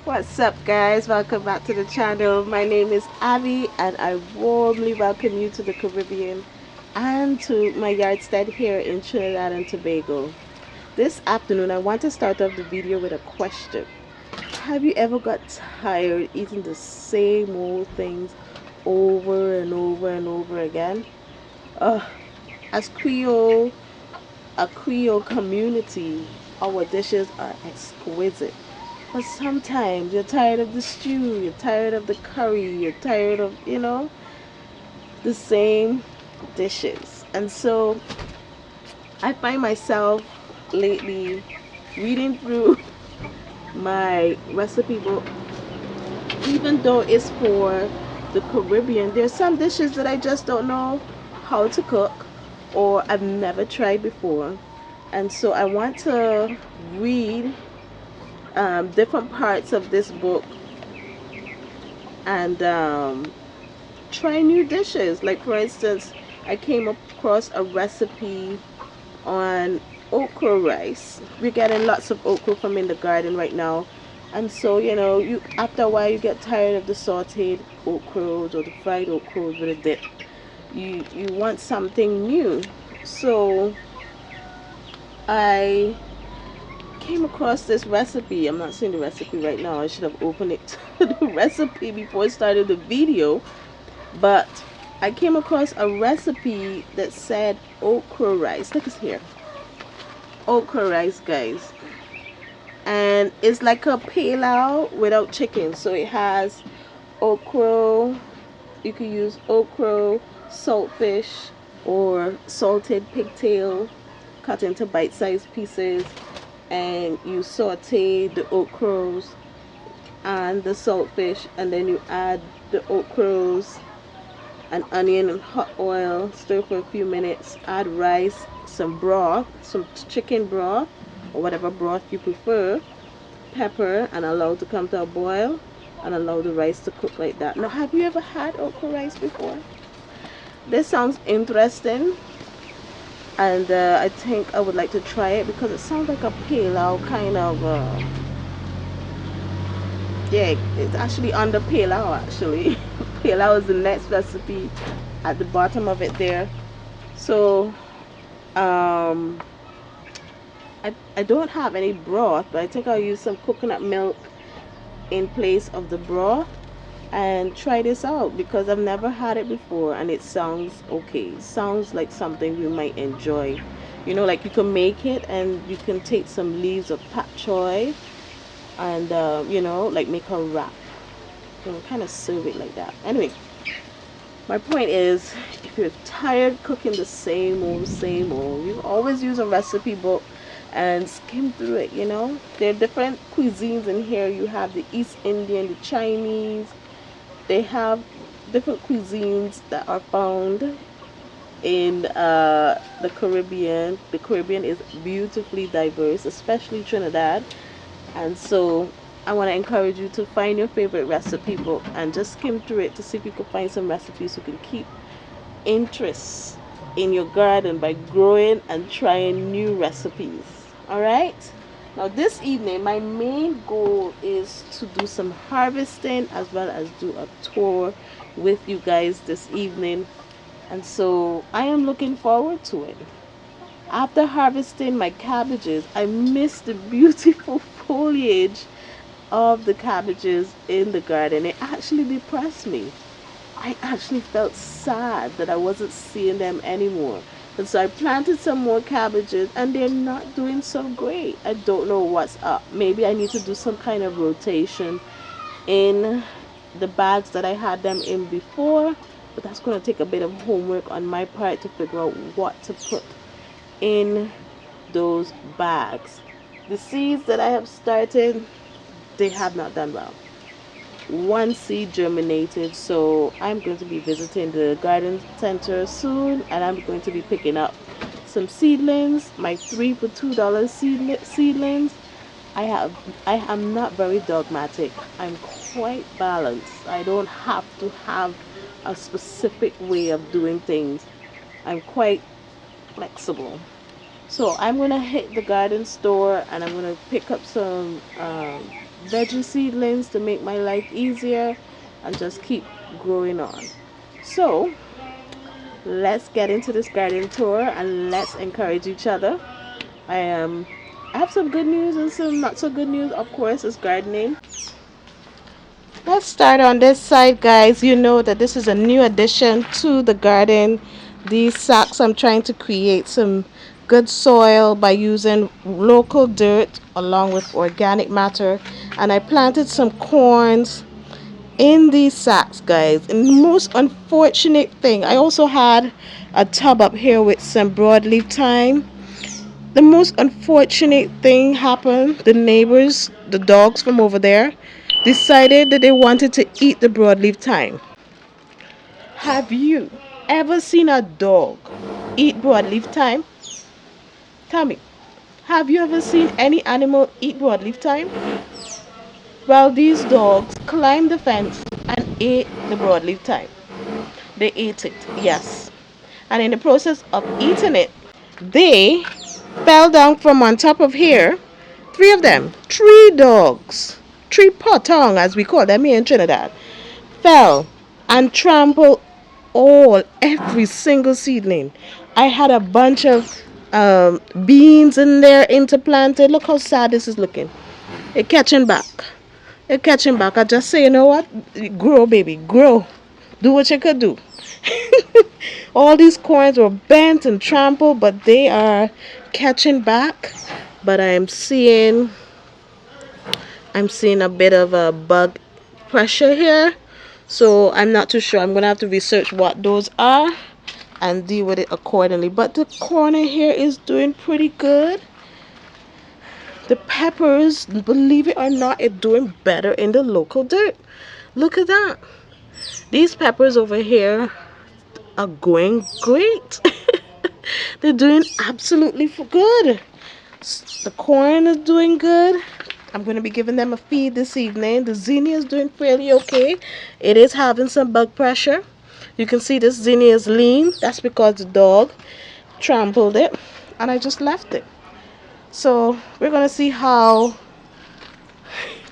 What's up, guys? Welcome back to the channel. My name is Abby and I warmly welcome you to the Caribbean and to my yardstead here in Trinidad and Tobago. This afternoon I want to start off the video with a question. Have you ever got tired eating the same old things over and over and over again? As a Creole community, our dishes are exquisite. But sometimes you're tired of the stew, you're tired of the curry, you're tired of, the same dishes. And so I find myself lately reading through my recipe book, even though it's for the Caribbean. There's some dishes that I just don't know how to cook or I've never tried before. And so I want to read different parts of this book and try new dishes. Like, for instance, I came across a recipe on okra rice. We're getting lots of okra from in the garden right now, and so you after a while you get tired of the sauteed okras or the fried okras with a dip. You want something new. So I came across this recipe. I'm not seeing the recipe right now. I should have opened it to the recipe before I started the video. But I came across a recipe that said okra rice. Look, it's here. Okra rice, guys. And it's like a pilau without chicken. So it has okra. You could use okra, saltfish, or salted pigtail cut into bite-sized pieces, and you saute the okras and the saltfish, and then you add the okras and onion and hot oil, stir for a few minutes, add rice, some broth, some chicken broth or whatever broth you prefer, pepper, and allow it to come to a boil and allow the rice to cook like that. Now, have you ever had okra rice before? This sounds interesting, and I think I would like to try it because it sounds like a pilau kind of yeah, it's actually under pilau actually. Pilau is the next recipe at the bottom of it there. So I don't have any broth, but I think I'll use some coconut milk in place of the broth and try this out because I've never had it before, and it sounds okay. Sounds like something we might enjoy. Like you can make it and you can take some leaves of pak choy and like make a wrap, kind of serve it like that. Anyway, my point is, if you're tired cooking the same old, you always use a recipe book and skim through it. There are different cuisines in here. You have the East Indian, the Chinese. They have different cuisines that are found in the Caribbean. The Caribbean is beautifully diverse, especially Trinidad. And so I want to encourage you to find your favorite recipe book and just skim through it to see if you can find some recipes you can keep interest in your garden by growing and trying new recipes. Alright? Now this evening my main goal is to do some harvesting as well as do a tour with you guys this evening, and so I am looking forward to it. After harvesting my cabbages, I miss the beautiful foliage of the cabbages in the garden. It actually depressed me. I actually felt sad that I wasn't seeing them anymore. And so I planted some more cabbages and they're not doing so great. I don't know what's up. Maybe I need to do some kind of rotation in the bags that I had them in before. But that's going to take a bit of homework on my part to figure out what to put in those bags. The seeds that I have started, they have not done well. One seed germinated, so I'm going to be visiting the garden center soon and I'm going to be picking up some seedlings, my 3 for $2 seedlings. I am not very dogmatic. I'm quite balanced. I don't have to have a specific way of doing things. I'm quite flexible. So I'm gonna hit the garden store and I'm gonna pick up some veggie seedlings to make my life easier and just keep growing on. So let's get into this garden tour and let's encourage each other. I have some good news and some not so good news. Of course, it's gardening. Let's start on this side, guys. You know that this is a new addition to the garden. These sacks, I'm trying to create some good soil by using local dirt along with organic matter, and I planted some corns in these sacks, guys. And the most unfortunate thing, I also had a tub up here with some broadleaf thyme. The most unfortunate thing happened. The neighbors, the dogs from over there, decided that they wanted to eat the broadleaf thyme. Have you ever seen a dog eat broadleaf thyme? Tell me, have you ever seen any animal eat broadleaf thyme? Well, these dogs climbed the fence and ate the broadleaf thyme. They ate it, yes. And in the process of eating it, they fell down from on top of here. Three of them, three dogs, three potong as we call them here in Trinidad, fell and trampled every single seedling. I had a bunch of beans in there interplanted. Look how sad this is looking. It catching back. It catching back. I just say, you know what? Grow, baby, grow. Do what you could do. All these corns were bent and trampled, but they are catching back. But I'm seeing a bit of a bug pressure here, so I'm not too sure. I'm gonna have to research what those are and deal with it accordingly. But the corner here is doing pretty good. The peppers, believe it or not, it's doing better in the local dirt. Look at that. These peppers over here are going great. They're doing absolutely good. The corn is doing good. I'm going to be giving them a feed this evening. The zinnia is doing fairly okay. It is having some bug pressure. You can see this zinnia is lean. That's because the dog trampled it and I just left it. So we're going to see how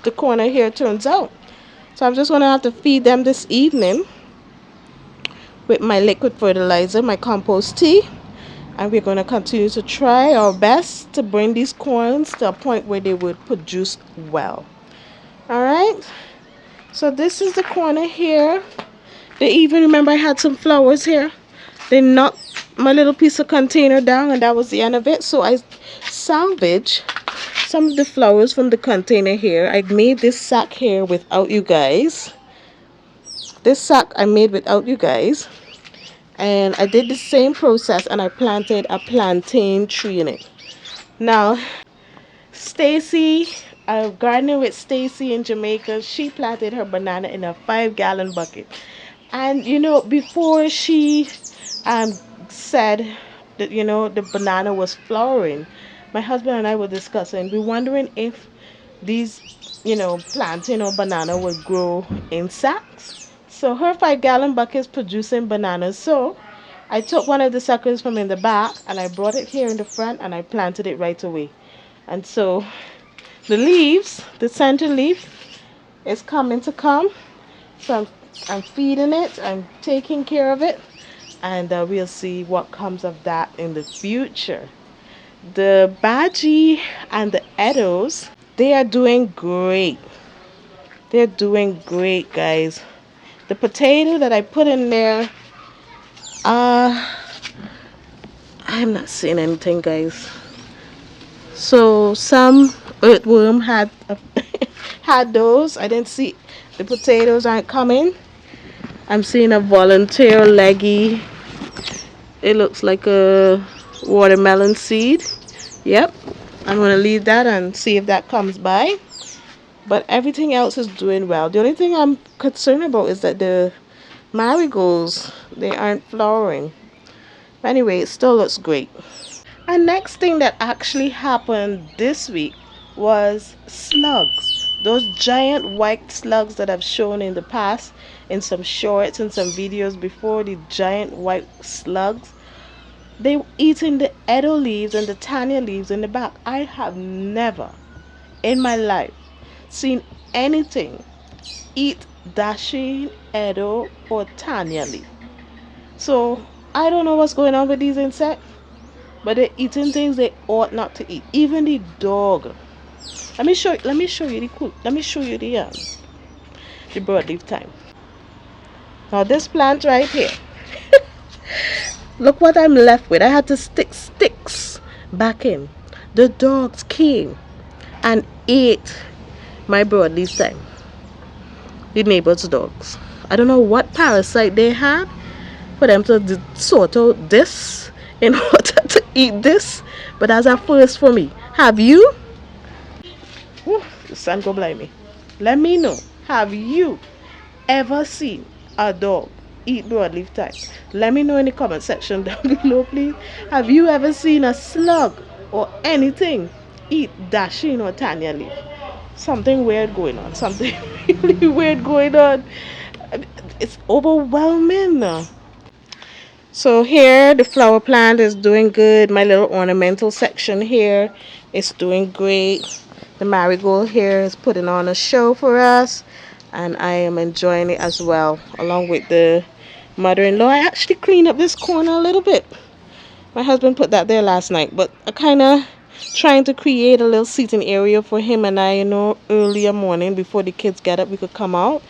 the corner here turns out. So I'm just going to have to feed them this evening with my liquid fertilizer, my compost tea. And we're going to continue to try our best to bring these corns to a point where they would produce well. Alright, so this is the corner here. They even, remember I had some flowers here. They knocked my little piece of container down and that was the end of it. So I salvaged some of the flowers from the container here. I made this sack here without you guys. This sack I made without you guys. And I did the same process and I planted a plantain tree in it. Now, Stacy, gardening with Stacy in Jamaica, she planted her banana in a 5-gallon bucket. And you know, before she said that, you know, the banana was flowering, my husband and I were discussing, we're wondering if these, you know, plantain or banana would grow in sacks. So her 5-gallon bucket is producing bananas. So I took one of the suckers from in the back and I brought it here in the front and I planted it right away. And so the leaves, the center leaf is coming to come. So I'm feeding it, I'm taking care of it, and we'll see what comes of that in the future. The Baji and the Edos, they are doing great. They're doing great, guys. The potato that I put in there, I'm not seeing anything, guys. So some earthworm had had those. I didn't see, the potatoes aren't coming. I'm seeing a volunteer leggy. It looks like a watermelon seed. Yep, I'm gonna leave that and see if that comes by. But everything else is doing well. The only thing I'm concerned about is that the marigolds, they aren't flowering. Anyway, it still looks great. And next thing that actually happened this week was slugs. Those giant white slugs that I've shown in the past in some shorts and some videos before, the giant white slugs, they were eating the Edo leaves and the Tanya leaves in the back. I have never in my life seen anything eat dashing, Edo, or Tanya leaf. So I don't know what's going on with these insects, but they're eating things they ought not to eat. Even the dog. Let me show you the cool. Let me show you the broadleaf thyme. Now this plant right here. Look what I'm left with. I had to stick sticks back in. The dogs came and ate my broadleaf thyme. The neighbor's dogs. I don't know what parasite they had for them to sort out this in order to eat this, but that's a first for me. Have you? Whew, the sun go blind me. Let me know. Have you ever seen a dog eat broadleaf thyme? Let me know in the comment section down below, please. Have you ever seen a slug or anything eat dasheen or Tanya leaf? Something weird going on. Something really weird going on. It's overwhelming. So here the flower plant is doing good. My little ornamental section here is doing great. The marigold here is putting on a show for us, and I am enjoying it as well, along with the mother-in-law. I actually cleaned up this corner a little bit. My husband put that there last night, but I kind of trying to create a little seating area for him and I, earlier morning before the kids get up, we could come out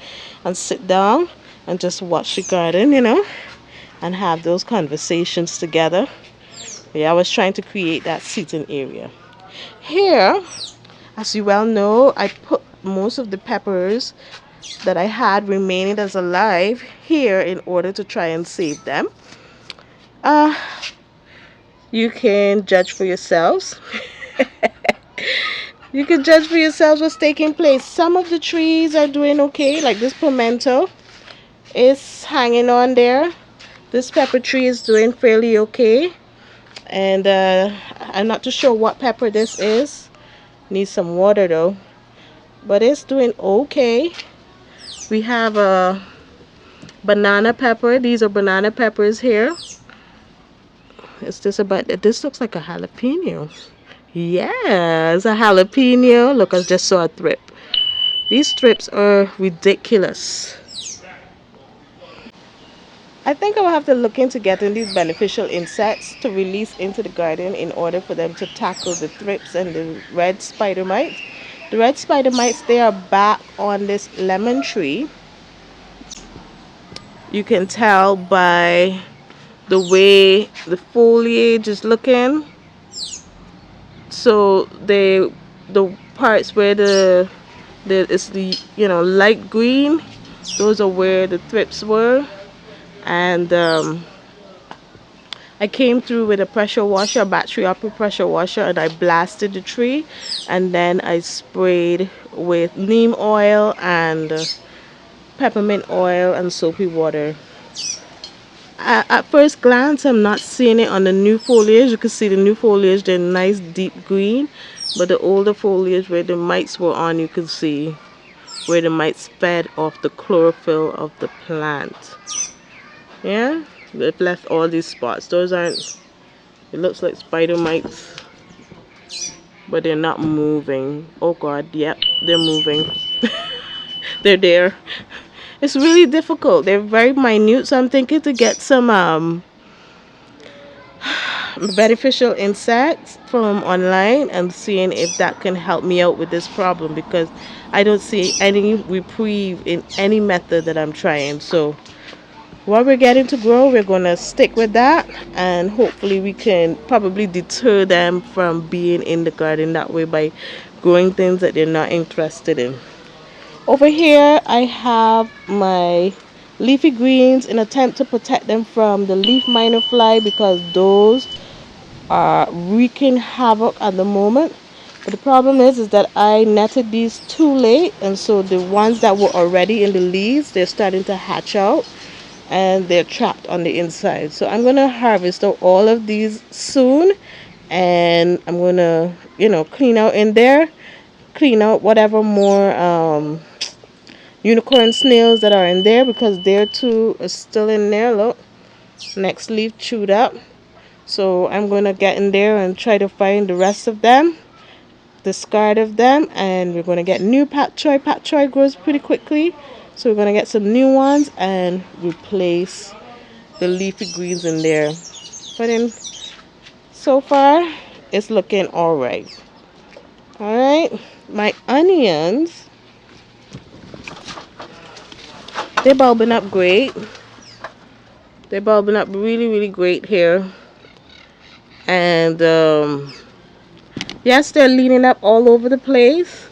and sit down and just watch the garden, and have those conversations together. Yeah, I was trying to create that seating area. Here, as you well know, I put most of the peppers that I had remaining as alive here in order to try and save them. You can judge for yourselves. You can judge for yourselves what's taking place. Some of the trees are doing okay, like this pimento is hanging on there. This pepper tree is doing fairly okay, and I'm not too sure what pepper this is. Needs some water though, but it's doing okay. We have a banana pepper. These are banana peppers here. Is this about? This looks like a jalapeno. Yeah, it's a jalapeno. Look, I just saw a thrip. These strips are ridiculous. I think I will have to look into getting these beneficial insects to release into the garden in order for them to tackle the thrips and the red spider mites. The red spider mites, they are back on this lemon tree. You can tell by the way the foliage is looking. So the parts where it's the light green, those are where the thrips were. And I came through with a pressure washer, a battery operated pressure washer, and I blasted the tree, and then I sprayed with neem oil and peppermint oil and soapy water. At first glance, I'm not seeing it on the new foliage. You can see the new foliage, they're nice deep green, but the older foliage where the mites were on, you can see where the mites fed off the chlorophyll of the plant. Yeah, they've left all these spots. Those aren't, it looks like spider mites, but they're not moving. Oh god, yep, they're moving. They're there. It's really difficult. They're very minute, so I'm thinking to get some beneficial insects from online and seeing if that can help me out with this problem, because I don't see any reprieve in any method that I'm trying. So what we're getting to grow, we're gonna stick with that, and hopefully we can probably deter them from being in the garden that way by growing things that they're not interested in. Over here I have my leafy greens in attempt to protect them from the leaf miner fly, because those are wreaking havoc at the moment. But the problem is that I netted these too late, and so the ones that were already in the leaves, they're starting to hatch out and they're trapped on the inside. So I'm gonna harvest all of these soon, and I'm gonna clean out in there, clean out whatever more unicorn snails that are in there, because their two are still in there. Look, next leaf chewed up. So I'm gonna get in there and try to find the rest of them discard of them, and we're going to get new pak choy. Pak choy grows pretty quickly, so we're going to get some new ones and replace the leafy greens in there. But in so far, it's looking all right. All right, my onions, they're bulbing up great. They're bulbing up really great here, and yes, they're leaning up all over the place,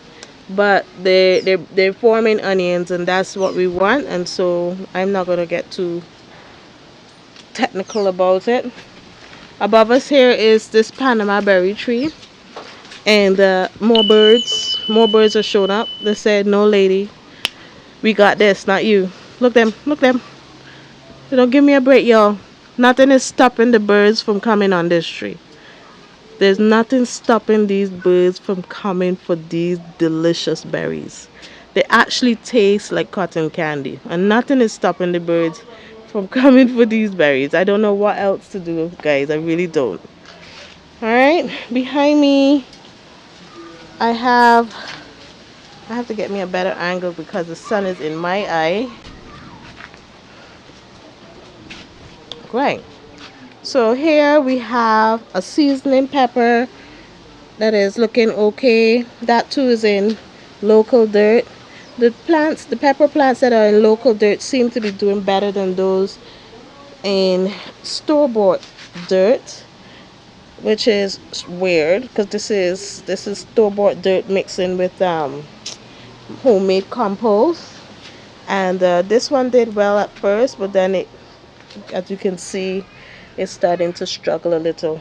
but they're forming onions, and that's what we want. And so I'm not gonna get too technical about it. Above us here is this Panama berry tree, and more birds are showing up. They said, "No, lady, we got this, not you." Look them. They don't give me a break, y'all. Nothing is stopping the birds from coming on this tree. There's nothing stopping these birds from coming for these delicious berries. They actually taste like cotton candy, and nothing is stopping the birds from coming for these berries. I don't know what else to do, guys. I really don't. Alright, behind me I have to get me a better angle because the sun is in my eye. Right. So here we have a seasoning pepper that is looking okay. That too is in local dirt. The pepper plants that are in local dirt seem to be doing better than those in store-bought dirt, which is weird because this is store-bought dirt mixing with homemade compost. And this one did well at first, but then it, as you can see, it's starting to struggle a little.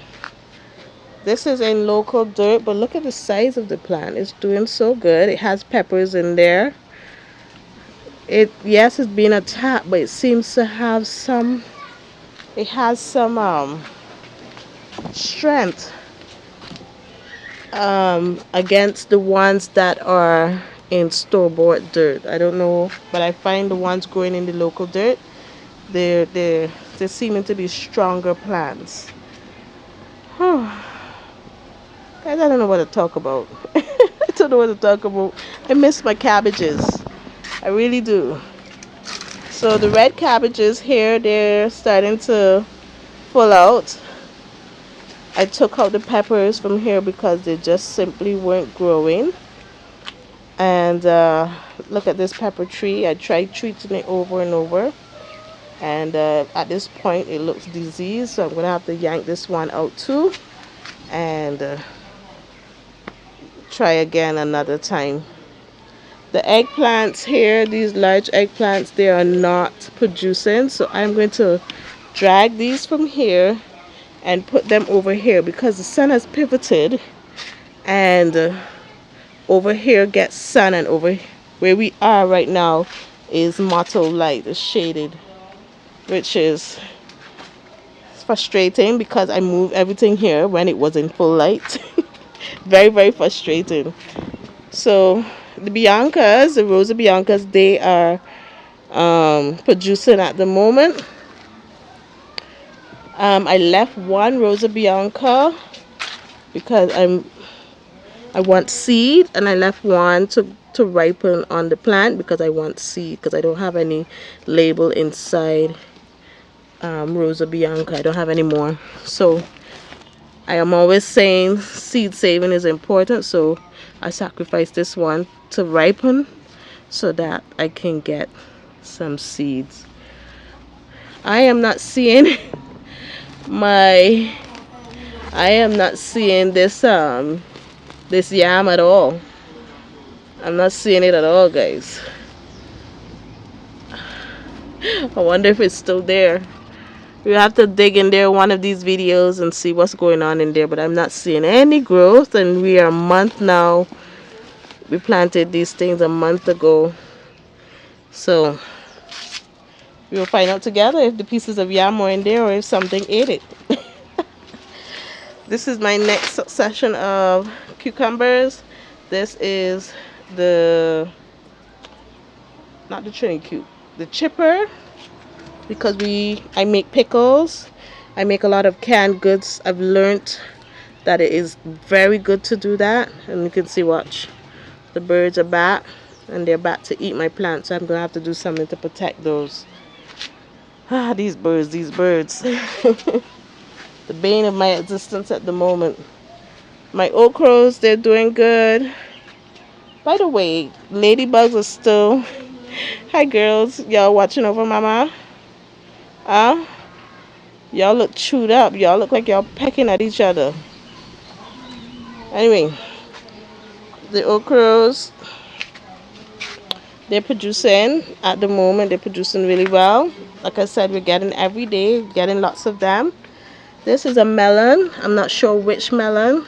This is in local dirt, but look at the size of the plant. It's doing so good. It has peppers in there. Yes, it's being attacked, but it seems to have some, it has some strength against the ones that are in store-bought dirt. I don't know, but I find the ones growing in the local dirt, they're seeming to be stronger plants. Guys, I don't know what to talk about. I don't know what to talk about. I miss my cabbages. I really do. So the red cabbages here, they're starting to pull out. I took out the peppers from here because they just simply weren't growing. And look at this pepper tree. I tried treating it over and over. And at this point, it looks diseased. So I'm going to have to yank this one out too. And try again another time. The eggplants here, these large eggplants, they are not producing, so I'm going to drag these from here and put them over here because the sun has pivoted, and over here gets sun, and over where we are right now is mottled light, is shaded, which is frustrating because I moved everything here when it was in full light. Very frustrating. So the Biancas, the Rosa Biancas, they are producing at the moment. I left one Rosa Bianca because I want seed, and I left one to ripen on the plant because I want seed, because I don't have any label inside Rosa Bianca. I don't have any more. So I am always saying seed saving is important, so I sacrificed this one to ripen so that I can get some seeds. I am not seeing this this yam at all. I'm not seeing it at all, guys. I wonder if it's still there. We have to dig in there one of these videos and see what's going on in there, but I'm not seeing any growth, and we are a month now. We planted these things a month ago, so we'll find out together if the pieces of yam are in there or if something ate it. This is my next succession of cucumbers. This is not the Trinity, the chipper, because I make pickles. I make a lot of canned goods. I've learned that it is very good to do that. And you can see, watch, the birds are back and they're back to eat my plants, so I'm gonna have to do something to protect those. Ah, these birds, the bane of my existence at the moment. My okras, they're doing good. By the way, ladybugs are still. Hi girls, y'all watching over mama? Y'all look chewed up. Y'all look like y'all pecking at each other. Anyway, the okras, they're producing at the moment. They're producing really well. Like I said, we're getting every day, getting lots of them. This is a melon. I'm not sure which melon,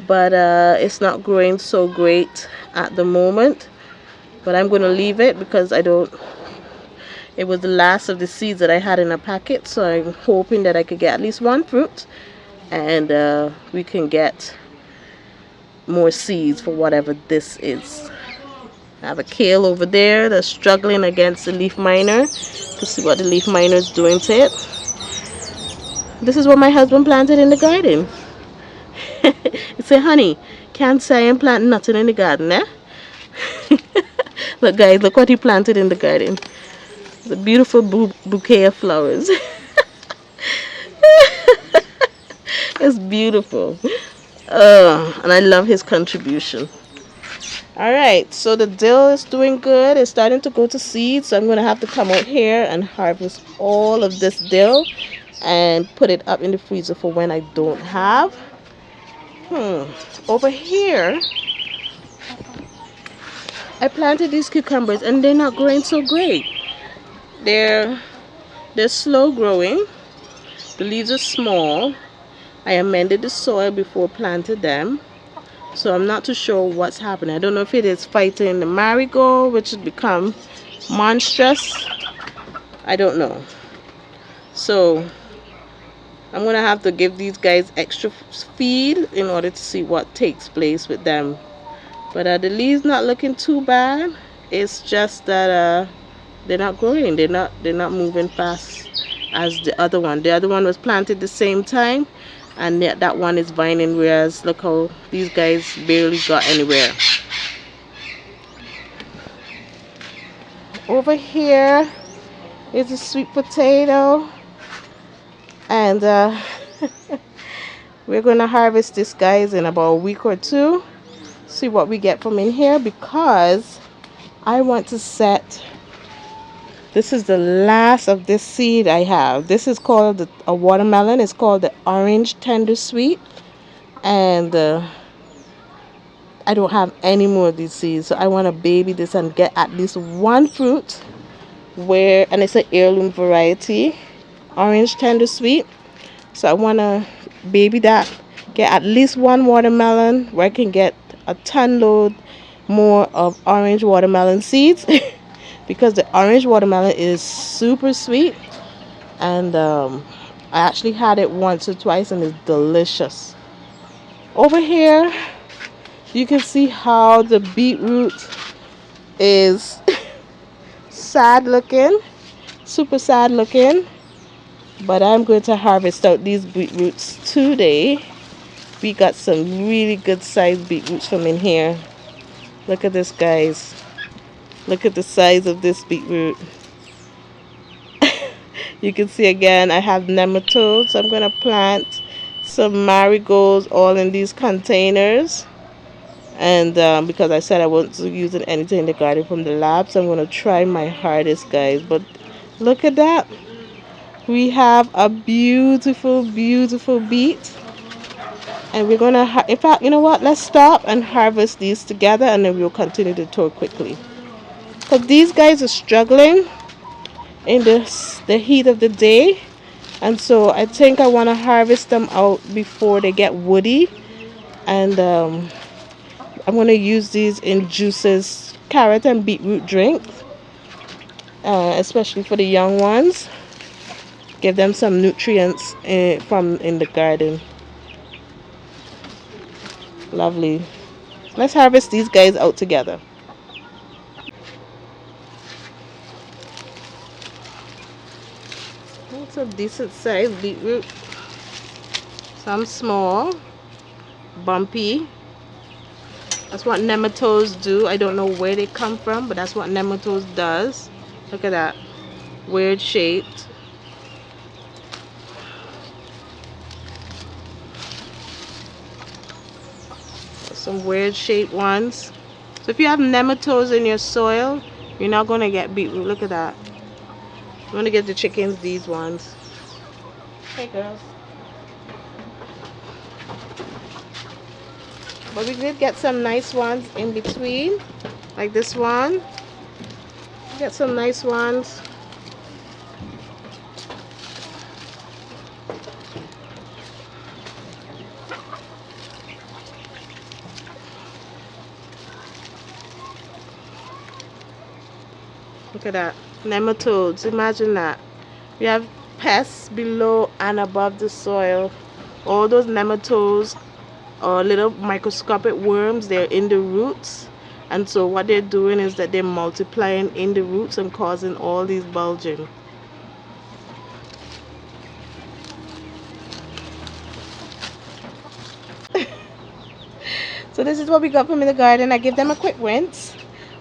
but it's not growing so great at the moment. But I'm going to leave it because I don't. It was the last of the seeds that I had in a packet, so I'm hoping that I could get at least one fruit, and we can get more seeds for whatever this is. I have a kale over there that's struggling against the leaf miner to see what the leaf miner is doing to it. This is what my husband planted in the garden. He said, honey, can't say I'm planting nothing in the garden, eh? Look guys, look what he planted in the garden. It's a beautiful bouquet of flowers. It's beautiful. And I love his contribution. Alright, so the dill is doing good. It's starting to go to seed, so I'm going to have to come out here and harvest all of this dill and put it up in the freezer for when I don't have. Over here, I planted these cucumbers and they're not growing so great. They're slow growing. The leaves are small. I amended the soil before planted them, so I'm not too sure what's happening. I don't know if it is fighting the marigold, which has become monstrous. I don't know. So I'm gonna have to give these guys extra feed in order to see what takes place with them. But the leaves not looking too bad. It's just that they're not growing. They're not moving fast as the other one. The other one was planted the same time, and that one is vining, whereas look how these guys barely got anywhere. Over here is a sweet potato, and we're gonna harvest this guys in about a week or two, see what we get from in here, because I want to set. This is the last of this seed I have. This is called a watermelon. It's called the orange tender sweet. And I don't have any more of these seeds. So I want to baby this and get at least one fruit. And it's an heirloom variety. Orange tender sweet. So I want to baby that. Get at least one watermelon where I can get a ton load more of orange watermelon seeds. Because the orange watermelon is super sweet, and I actually had it once or twice and it's delicious. Over here you can see how the beetroot is sad looking, super sad looking, but I'm going to harvest out these beetroots today. We got some really good sized beetroots from in here. Look at this guys. Look at the size of this beetroot. You can see again I have nematodes, so I'm going to plant some marigolds all in these containers. And because I said I wasn't using anything in the garden from the lab, so I'm going to try my hardest guys. But look at that. We have a beautiful, beautiful beet. And we're going to, in fact, you know what? Let's stop and harvest these together, and then we'll continue the tour quickly. Because these guys are struggling in the heat of the day, and so I think I want to harvest them out before they get woody. And I'm going to use these in juices, carrot and beetroot drinks, especially for the young ones. Give them some nutrients from in the garden. Lovely. Let's harvest these guys out together. It's a decent size beetroot. Some small. bumpy. That's what nematodes do. I don't know where they come from, but that's what nematodes does. Look at that. Weird shaped. Some weird shaped ones. So if you have nematodes in your soil, you're not going to get beetroot. Look at that. I'm going to get the chickens these ones. Hey girls. But we did get some nice ones in between. Like this one. Get some nice ones. Look at that. Nematodes. Imagine that. We have pests below and above the soil. All those nematodes or little microscopic worms, they're in the roots. And so what they're doing is that they're multiplying in the roots and causing all these bulging. So this is what we got from in the garden. I give them a quick rinse.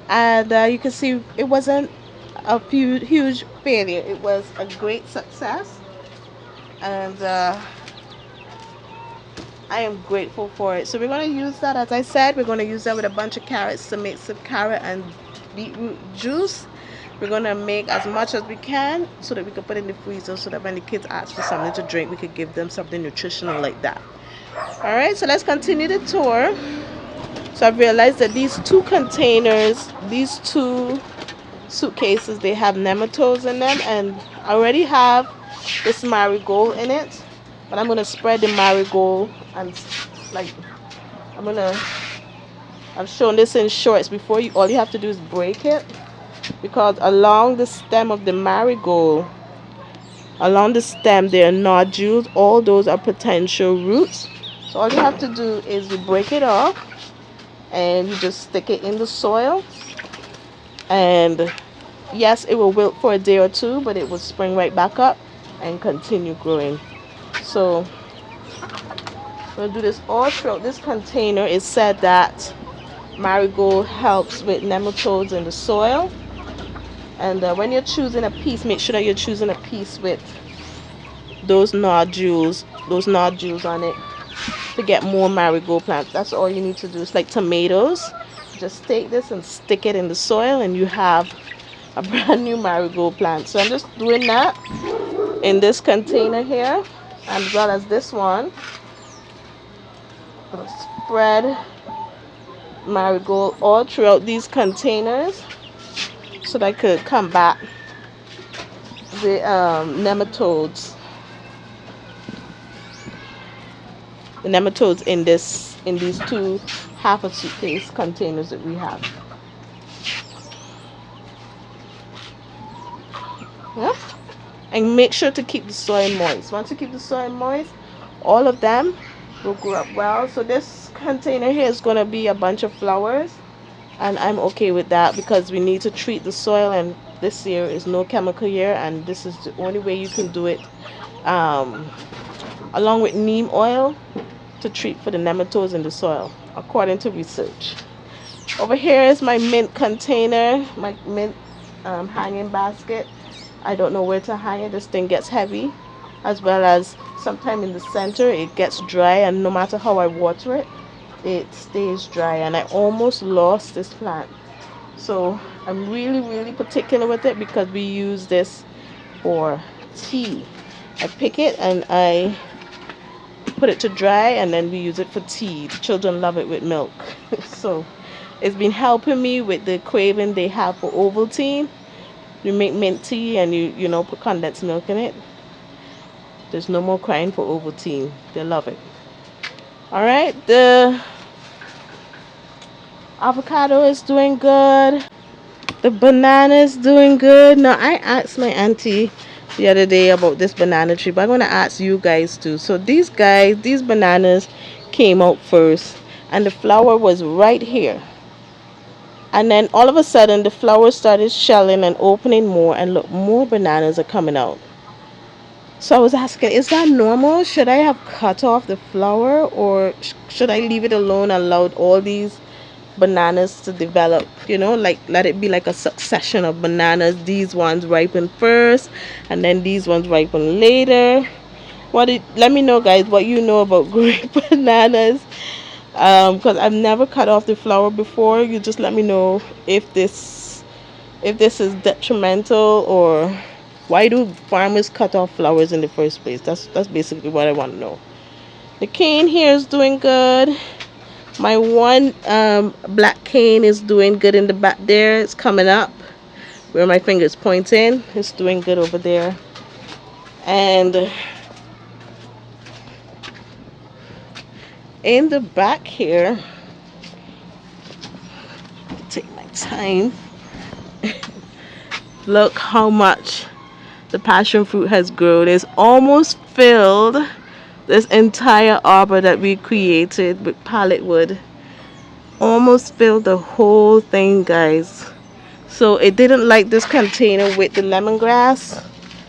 And you can see it wasn't a huge failure. It was a great success. And I am grateful for it. So we're going to use that, as I said, we're going to use that with a bunch of carrots to make some carrot and beetroot juice. We're going to make as much as we can so that we can put it in the freezer so that when the kids ask for something to drink, we could give them something nutritional like that. Alright, so let's continue the tour. So I've realized that these two containers, these two suitcases, they have nematodes in them, and I already have this marigold in it. But I'm going to spread the marigold and like I've shown this in shorts before. All you have to do is break it, because along the stem of the marigold, along the stem there are nodules. All those are potential roots. So all you have to do is you break it off and you just stick it in the soil, and yes, it will wilt for a day or two, but it will spring right back up and continue growing. So I'm going to do this all throughout this container. It said that marigold helps with nematodes in the soil, and when you're choosing a piece, make sure that you're choosing a piece with those nodules on it to get more marigold plants. That's all you need to do. It's like tomatoes. Just take this and stick it in the soil and you have a brand new marigold plant. So I'm just doing that in this container here, as well as this one. I'm gonna spread marigold all throughout these containers so that I could combat the nematodes. The nematodes in these two half a suitcase containers that we have. Yeah? And make sure to keep the soil moist. Once you keep the soil moist, all of them will grow up well. So this container here is going to be a bunch of flowers, and I'm okay with that because we need to treat the soil, and this year is no chemical year, and this is the only way you can do it, along with neem oil, to treat for the nematodes in the soil, according to research. Over here is my mint container, my mint hanging basket. I don't know where to hang it. This thing gets heavy, as well as sometime in the center it gets dry, and no matter how I water it, it stays dry, and I almost lost this plant. So I'm really particular with it because we use this for tea. I pick it and I put it to dry, and then we use it for tea. The children love it with milk. So it's been helping me with the craving they have for Ovaltine. You make mint tea and you know, put condensed milk in it. There's no more crying for Ovaltine. They love it. Alright, the avocado is doing good. The banana is doing good. Now, I asked my auntie the other day about this banana tree, but I'm going to ask you guys too. So these bananas came out first, and the flower was right here. And then all of a sudden the flowers started shelling and opening more, and look, more bananas are coming out. So I was asking, is that normal? Should I have cut off the flower, or should I leave it alone and allow all these bananas to develop? You know, like let it be like a succession of bananas. These ones ripen first, and then these ones ripen later. Let me know, guys, what you know about growing bananas. Because I've never cut off the flower before. You just let me know if this is detrimental, or why do farmers cut off flowers in the first place. That's basically what I want to know. The cane here is doing good. My one black cane is doing good in the back there. It's coming up where my finger is pointing. It's doing good over there. And in the back here, take my time. Look how much the passion fruit has grown. It's almost filled this entire arbor that we created with pallet wood. Almost filled the whole thing, guys. So it didn't like this container with the lemongrass.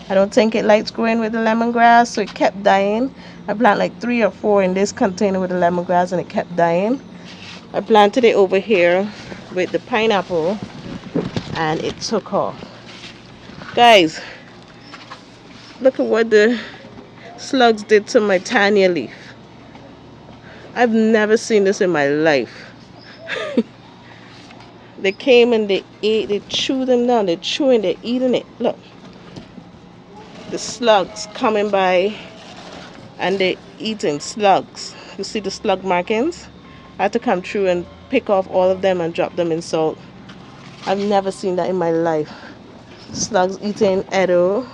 I don't think it likes growing with the lemongrass, so it kept dying. I planted like 3 or 4 in this container with the lemongrass, and it kept dying. I planted it over here with the pineapple, and it took off. Guys, look at what the slugs did to my tanya leaf. I've never seen this in my life. They came and they ate, they chewed them down, they're chewing, they're eating it. Look, the slugs coming by and they're eating slugs. You see the slug markings? I had to come through and pick off all of them and drop them in salt. I've never seen that in my life. Slugs eating edo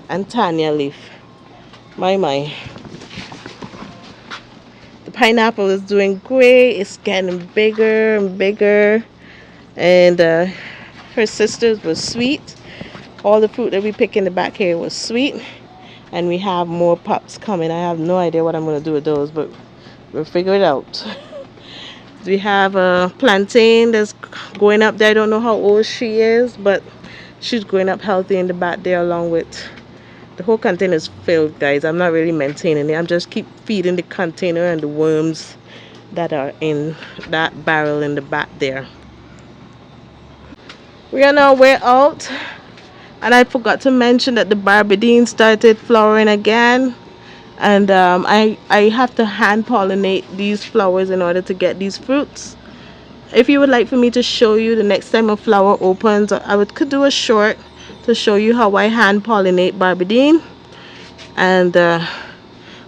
and tanya leaf. My. The pineapple is doing great. It's getting bigger and bigger. And her sisters were sweet. All the fruit that we pick in the back here was sweet. And we have more pups coming. I have no idea what I'm going to do with those, but we'll figure it out. We have a plantain that's going up there. I don't know how old she is, but she's growing up healthy in the back there, along with the whole container is filled, guys. I'm not really maintaining it. I'm just keep feeding the container and the worms that are in that barrel in the back there. We are on our way out, and I forgot to mention that the barbadine started flowering again. And I have to hand pollinate these flowers in order to get these fruits. If you would like for me to show you the next time a flower opens, could do a short to show you how I hand pollinate barbadine. And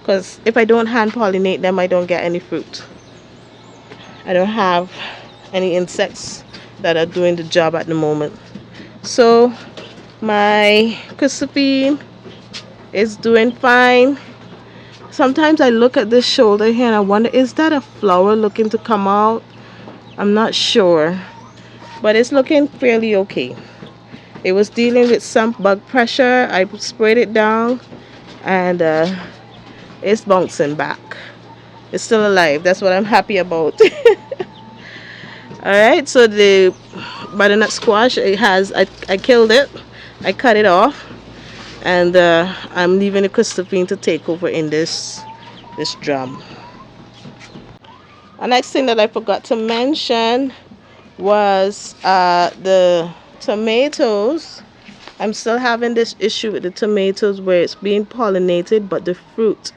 because if I don't hand pollinate them, I don't get any fruit. I don't have any insects that are doing the job at the moment. So my chrysophene is doing fine. Sometimes I look at this shoulder here and I wonder, is that a flower looking to come out? I'm not sure, but it's looking fairly okay. It was dealing with some bug pressure. I sprayed it down, and it's bouncing back. It's still alive. That's what I'm happy about. Alright, so the butternut squash, I killed it. I cut it off. And I'm leaving the chrysophene to take over in this drum. The next thing that I forgot to mention was the tomatoes. I'm still having this issue with the tomatoes where it's being pollinated, but the fruit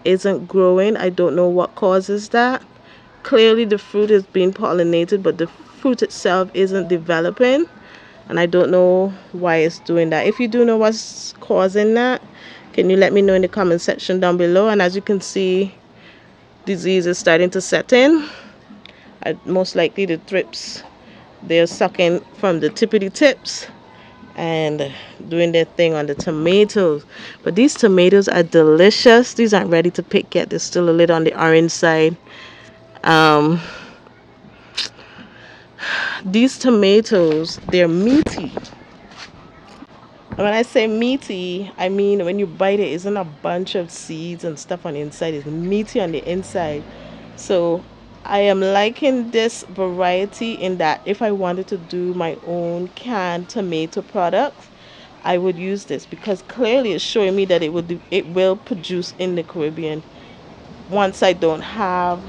isn't growing. I don't know what causes that. Clearly the fruit is being pollinated, but the fruit itself isn't developing. And I don't know why it's doing that. If you do know what's causing that, can you let me know in the comment section down below? And as you can see, disease is starting to set in. Most likely the thrips, they're sucking from the tippity tips and doing their thing on the tomatoes. But these tomatoes are delicious. These aren't ready to pick yet. They're still a little on the orange side. These tomatoes, they're meaty. And when I say meaty, I mean when you bite it, isn't a bunch of seeds and stuff on the inside. It's meaty on the inside. So I am liking this variety in that if I wanted to do my own canned tomato products, I would use this, because clearly it's showing me that it will produce in the Caribbean once I don't have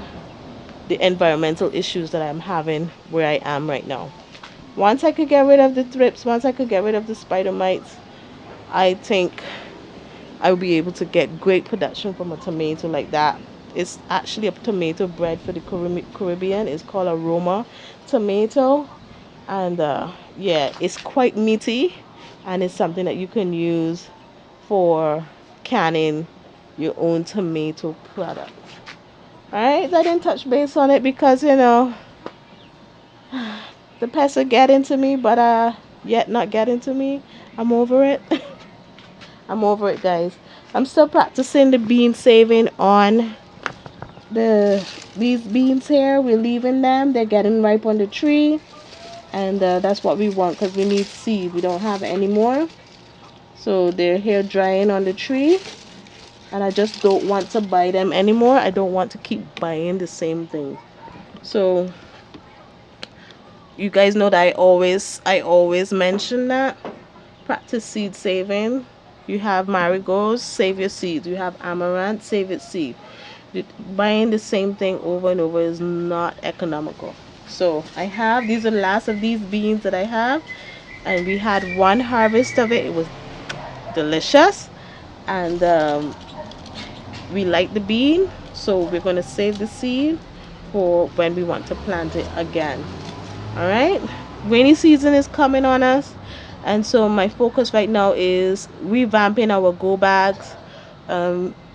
the environmental issues that I'm having where I am right now. Once I could get rid of the thrips, once I could get rid of the spider mites, I think I will be able to get great production from a tomato like that. It's actually a tomato bred for the Caribbean. It's called a Roma tomato. And yeah, it's quite meaty, and it's something that you can use for canning your own tomato product. Alright, I didn't touch base on it because, the pests are getting to me, but yet not getting to me. I'm over it. I'm over it, guys. I'm still practicing the bean saving on these beans here. We're leaving them. They're getting ripe on the tree, and that's what we want, because we need seed. We don't have it anymore, so they're here drying on the tree, and I just don't want to buy them anymore. I don't want to keep buying the same thing. So you guys know that I always mention that. Practice seed saving. You have marigolds, save your seeds. You have amaranth, save its seed. Buying the same thing over and over is not economical. So these are the last of these beans that I have, and we had one harvest of it. It was delicious, and we like the bean, so we're going to save the seed for when we want to plant it again. All right, rainy season is coming on us, and so my focus right now is revamping our go bags.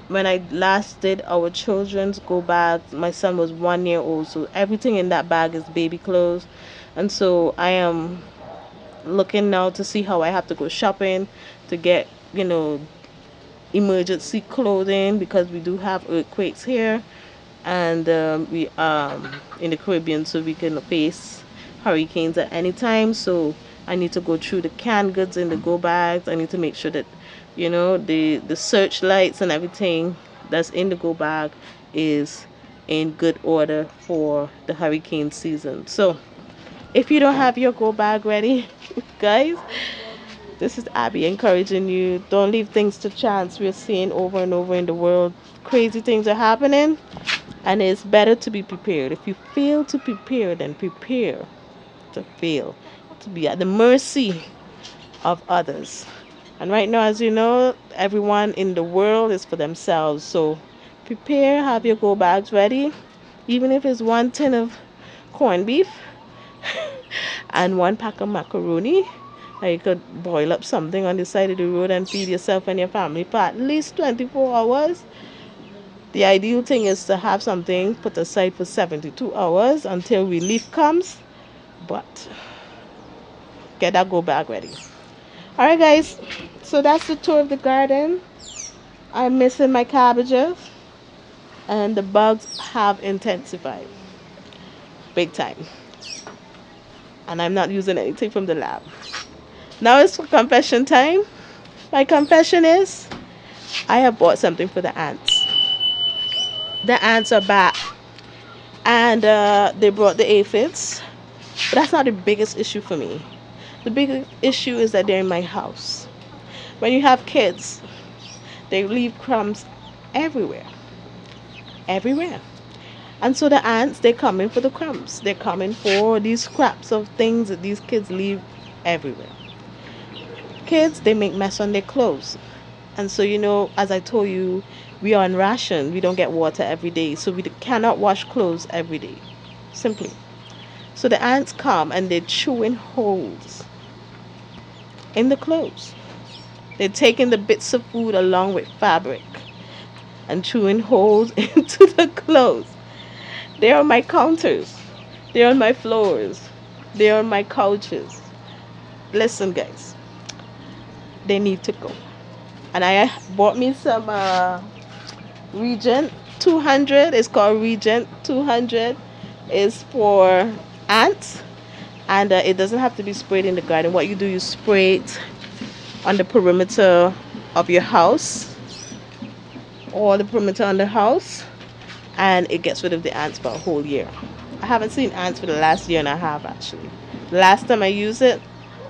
When I last did our children's go bags, my son was 1 year old, so everything in that bag is baby clothes. And so I am looking now to see how I have to go shopping to get, emergency clothing, because we do have earthquakes here, and we in the Caribbean, so we can face hurricanes at any time. So I need to go through the canned goods in the go bags. I need to make sure that the searchlights and everything that's in the go bag is in good order for the hurricane season. So if you don't have your go bag ready, guys, this is Abby encouraging you. Don't leave things to chance. We're seeing over and over in the world, crazy things are happening, and it's better to be prepared. If you fail to prepare, then prepare to fail, to be at the mercy of others. And right now, as you know, everyone in the world is for themselves. So prepare, have your go bags ready, even if it's 1 tin of corned beef and 1 pack of macaroni. Or you could boil up something on the side of the road and feed yourself and your family for at least 24 hours. The ideal thing is to have something put aside for 72 hours until relief comes. But get that go bag ready. Alright, guys, so that's the tour of the garden. I'm missing my cabbages, and the bugs have intensified big time, and I'm not using anything from the lab. Now it's for confession time. My confession is I have bought something for the ants. The ants are back, and they brought the aphids, but that's not the biggest issue for me. The biggest issue is that they're in my house. When you have kids, they leave crumbs everywhere. Everywhere. And so the ants, they're coming for the crumbs. They're coming for these scraps of things that these kids leave everywhere. Kids, they make mess on their clothes. And so, as I told you, we are on ration. We don't get water every day. So we cannot wash clothes every day. Simply. So the ants come and they're chewing holes in the clothes. They're taking the bits of food along with fabric and chewing holes into the clothes. They're on my counters. They're on my floors. They're on my couches. Listen, guys, they need to go. And I bought me some Regent 200. It's called Regent 200. It's for ants, and it doesn't have to be sprayed in the garden. What you do, you spray it on the perimeter of your house, or the perimeter on the house, and it gets rid of the ants for a whole year. I haven't seen ants for the last year and a half, actually. The last time I used it,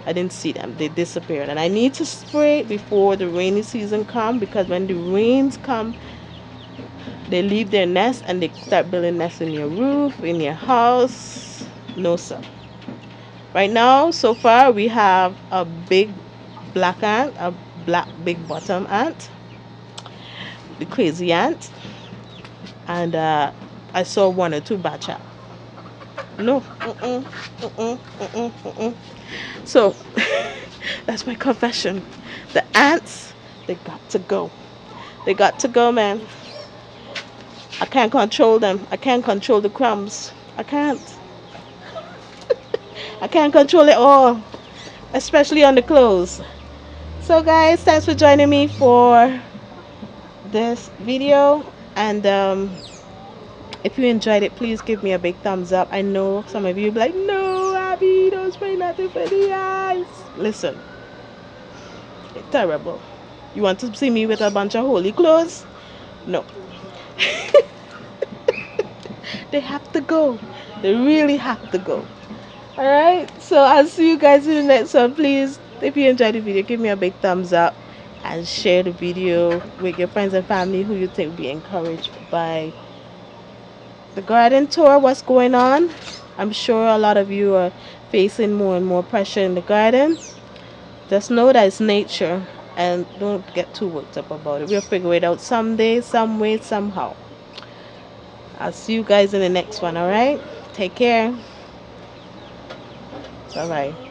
I didn't see them. They disappeared. And I need to spray it before the rainy season come, because when the rains come, they leave their nest and they start building nests in your roof, in your house. No, sir. Right now, so far, we have a big black ant, a black big bottom ant, the crazy ant, and I saw one or two batcha. No, so that's my confession. The ants, they got to go. They got to go, man. I can't control them. I can't control the crumbs. I can't. I can't control it all, especially on the clothes. So, guys, thanks for joining me for this video. And if you enjoyed it, please give me a big thumbs up. I know some of you be like, no, Abby, don't spray nothing for the eyes. Listen, it's terrible. You want to see me with a bunch of holy clothes? No. They have to go. They really have to go. Alright, so I'll see you guys in the next one. Please, if you enjoyed the video, give me a big thumbs up and share the video with your friends and family who you think will be encouraged by the garden tour. What's going on? I'm sure a lot of you are facing more and more pressure in the garden. Just know that it's nature and don't get too worked up about it. We'll figure it out someday, some way, somehow. I'll see you guys in the next one. Alright, take care. Bye bye.